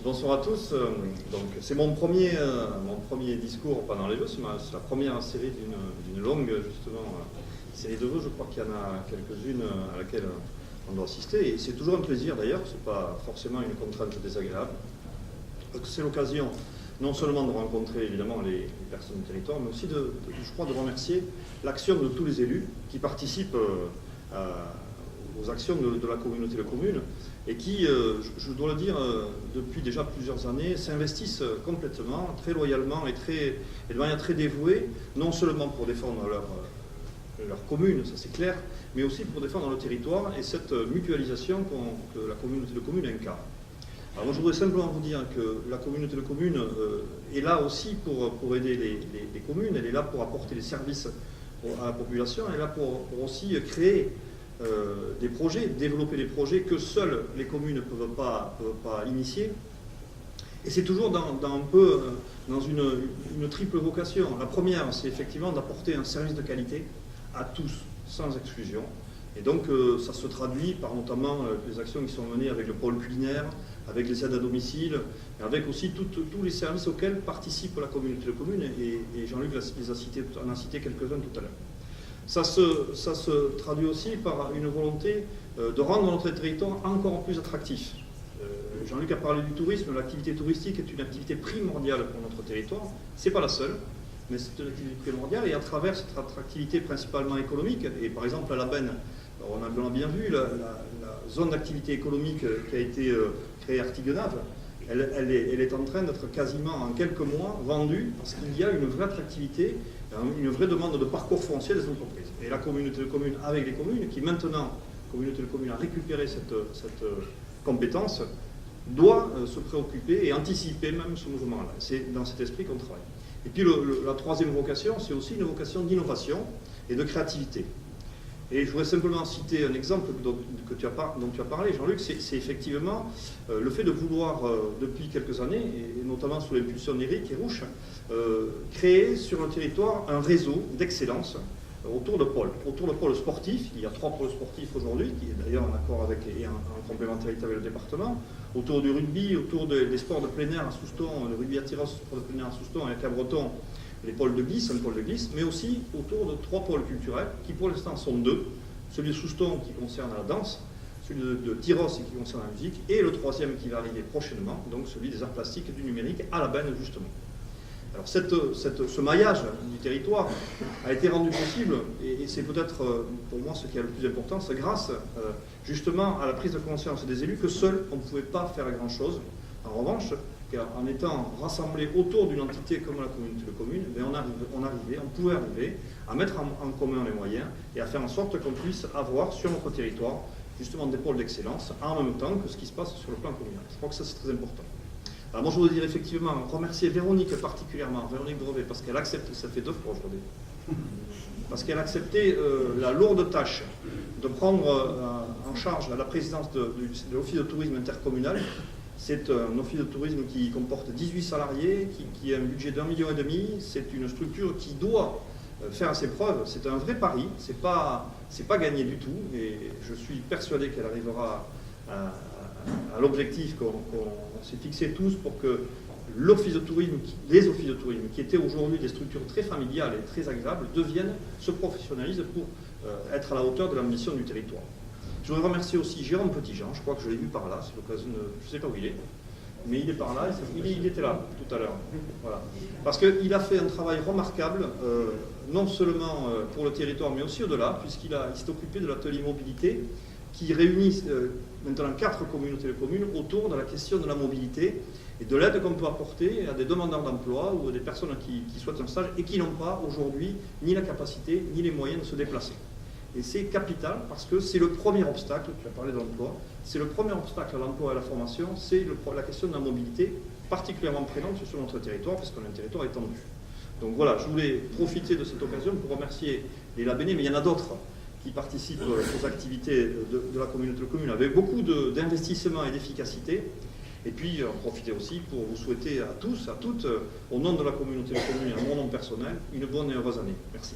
Bonsoir à tous. Donc, c'est mon premier discours pendant les Jeux. C'est la première série d'une longue justement série de Jeux. Je crois qu'il y en a quelques-unes à laquelle on doit assister. Et c'est toujours un plaisir d'ailleurs. C'est pas forcément une contrainte désagréable. C'est l'occasion non seulement de rencontrer évidemment les personnes du territoire, mais aussi je crois, de remercier l'action de tous les élus qui participent aux actions de la communauté de communes et qui, je dois le dire, depuis déjà plusieurs années, s'investissent complètement, très loyalement et de manière très dévouée, non seulement pour défendre leur commune, ça c'est clair, mais aussi pour défendre le territoire et cette mutualisation que la communauté de communes incarne. Alors moi je voudrais simplement vous dire que la communauté de communes est là aussi pour aider les communes, elle est là pour apporter des services à la population, elle est là pour aussi créer des projets, développer des projets que seules les communes ne peuvent pas initier. Et c'est toujours dans une triple vocation. La première, c'est effectivement d'apporter un service de qualité à tous, sans exclusion. Et donc ça se traduit par notamment les actions qui sont menées avec le pôle culinaire, avec les aides à domicile, et avec aussi tous les services auxquels participe la communauté de communes, et Jean-Luc en a cité quelques-uns tout à l'heure. Ça se traduit aussi par une volonté de rendre notre territoire encore plus attractif. Jean-Luc a parlé du tourisme, l'activité touristique est une activité primordiale pour notre territoire, ce n'est pas la seule, mais c'est une activité primordiale, et à travers cette attractivité principalement économique, et par exemple à la Benne, on a bien vu, la zone d'activité économique qui a été créée à Artiguenave, elle est en train d'être quasiment en quelques mois vendue parce qu'il y a une vraie attractivité, une vraie demande de parcours foncier des entreprises. Et la communauté de communes avec les communes, qui maintenant, la communauté de communes a récupéré cette compétence, doit se préoccuper et anticiper même ce mouvement-là. C'est dans cet esprit qu'on travaille. Et puis la troisième vocation, c'est aussi une vocation d'innovation et de créativité. Et je voudrais simplement citer un exemple dont tu as parlé, Jean-Luc, c'est effectivement le fait de vouloir, depuis quelques années, et notamment sous l'impulsion d'Éric Hérouche, créer sur un territoire un réseau d'excellence autour de pôles sportifs. Il y a 3 pôles sportifs aujourd'hui, qui est d'ailleurs en accord avec et en complémentarité avec le département, autour du rugby, autour des sports de plein air à Souston, le rugby à Tyrosse, sport de plein air à Souston, et à Cabreton, les pôles de glisse, un pôle de glisse, mais aussi autour de 3 pôles culturels, qui pour l'instant sont 2. Celui de Souston qui concerne la danse, celui de Tyrosse qui concerne la musique, et le 3e qui va arriver prochainement, donc celui des arts plastiques et du numérique à la Benne justement. Alors ce maillage du territoire a été rendu possible, et c'est peut-être pour moi ce qui est le plus important, c'est grâce justement à la prise de conscience des élus que seuls on ne pouvait pas faire grand-chose. En revanche, en étant rassemblés autour d'une entité comme la communauté de communes, on pouvait arriver à mettre en commun les moyens et à faire en sorte qu'on puisse avoir sur notre territoire justement des pôles d'excellence en même temps que ce qui se passe sur le plan communal. Je crois que ça c'est très important. Alors moi je voudrais dire effectivement, remercier Véronique particulièrement, Véronique Brevet, parce qu'elle accepte, ça fait 2 fois aujourd'hui, parce qu'elle a accepté la lourde tâche de prendre en charge la présidence de l'Office de tourisme intercommunal. C'est un office de tourisme qui comporte 18 salariés, qui a un budget d'1,5 million. C'est une structure qui doit faire ses preuves. C'est un vrai pari, c'est pas gagné du tout. Et je suis persuadé qu'elle arrivera à l'objectif qu'on s'est fixé tous pour que les offices de tourisme, qui étaient aujourd'hui des structures très familiales et très agréables, se professionnalisent pour être à la hauteur de l'ambition du territoire. Je voudrais remercier aussi Jérôme Petitjean, je crois que je l'ai vu par là, c'est l'occasion de... Je ne sais pas où il est, mais il est par là, il était là tout à l'heure. Voilà. Parce qu'il a fait un travail remarquable, non seulement pour le territoire, mais aussi au-delà, puisqu'il s'est occupé de l'atelier mobilité, qui réunit maintenant 4 communautés de communes autour de la question de la mobilité et de l'aide qu'on peut apporter à des demandeurs d'emploi ou à des personnes qui souhaitent un stage et qui n'ont pas aujourd'hui ni la capacité ni les moyens de se déplacer. Et c'est capital parce que c'est le premier obstacle, tu as parlé de l'emploi, c'est le premier obstacle à l'emploi et à la formation, c'est la question de la mobilité, particulièrement présente sur notre territoire, parce qu'on a un territoire étendu. Donc voilà, je voulais profiter de cette occasion pour remercier les Labénais, mais il y en a d'autres qui participent aux activités de la communauté de communes avec beaucoup d'investissement et d'efficacité. Et puis en profiter aussi pour vous souhaiter à tous, à toutes, au nom de la communauté de communes et à mon nom personnel, une bonne et heureuse année. Merci.